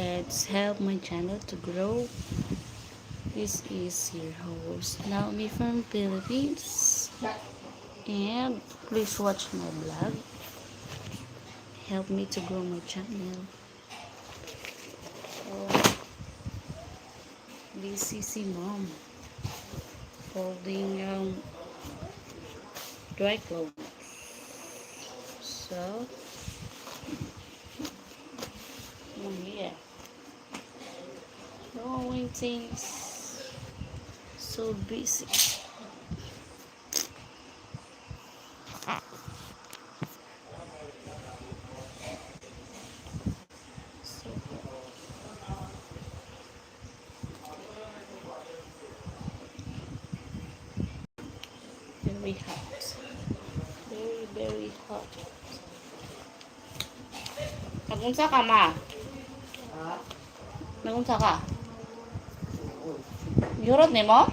Let's help my channel to grow. This is your host, Naomi from Philippines. And please watch my vlog. Help me to grow my channel. Oh, this is si mom holding dry clothes. So, yeah, growing things so busy. So very hot. Very hot. Nagunsa ka ma? Nagunsa ka? Yurot ni mo?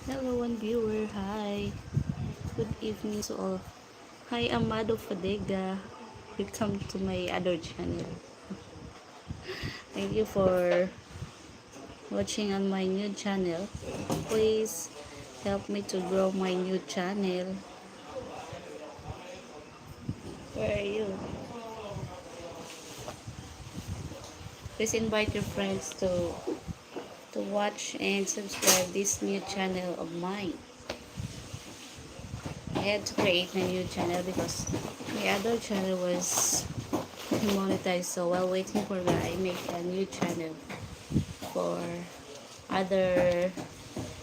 Hello, one viewer. Hi. Good evening to all. Hi, Amado Fadega. Welcome to my other channel. Thank you for watching on my new channel. Please help me to grow my new channel. Where are you? Please invite your friends to watch and subscribe this new channel of mine. I had to create a new channel because my other channel was demonetized. So while waiting for that, I make a new channel for other,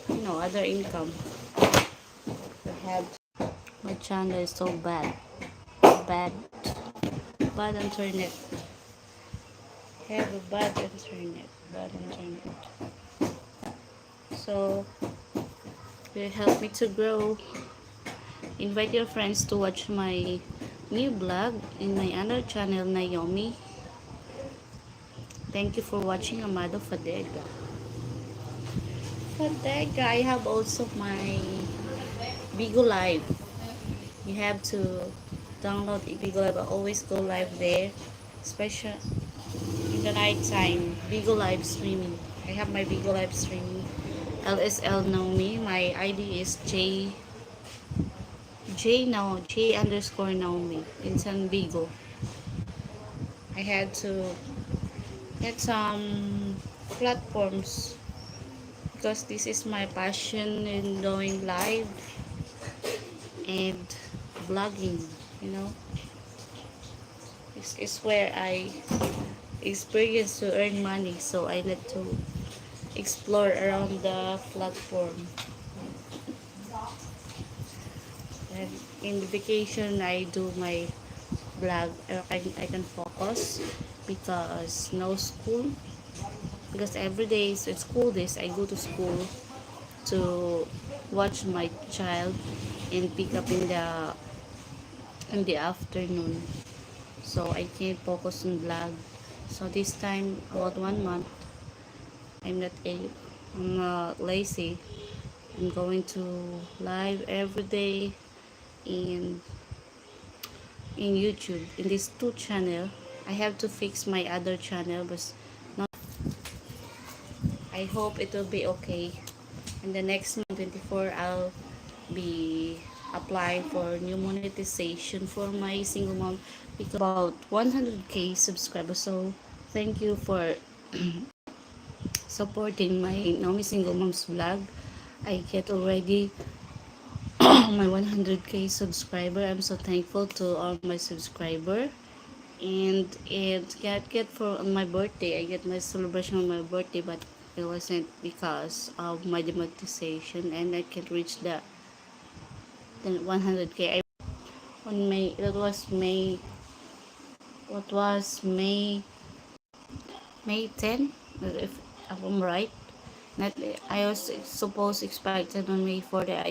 other income. I have my channel is so bad, bad internet. I have a bad internet. So will help me to grow. Invite your friends to watch my new vlog in my other channel, Naomi. Thank you for watching, Amado Fadega. I have also my Bigo Live. You have to download Bigo Live. I always go live there, especially in the night time. Bigo Live streaming. I have my Bigo Live streaming. LSL Naomi. My ID is J underscore Naomi in San Bigo. I had to get some platforms because this is my passion in going live and vlogging. This is where I experience to earn money, so I need to explore around the platform. And in the vacation, I do my vlog. I can focus because no school. Because every day is school days, I go to school to watch my child and pick up in the afternoon. So I can't focus on vlog. So this time, about 1 month, I'm not lazy. I'm going to live every day in YouTube. In these two channel, I have to fix my other channel, but not. I hope it will be okay. In the next month, 24, I'll be applying for new monetization for my single mom because about 100k subscribers. So thank you for supporting my Naomi Single Moms vlog. I get already my 100k subscriber. I'm so thankful to all my subscriber. And it get for on my birthday. I get my celebration on my birthday, but it wasn't because of my demonetization, and I can't reach the 100k. On May, that was May. What was May 10? If I'm right. Not I was supposed expected on May 4 that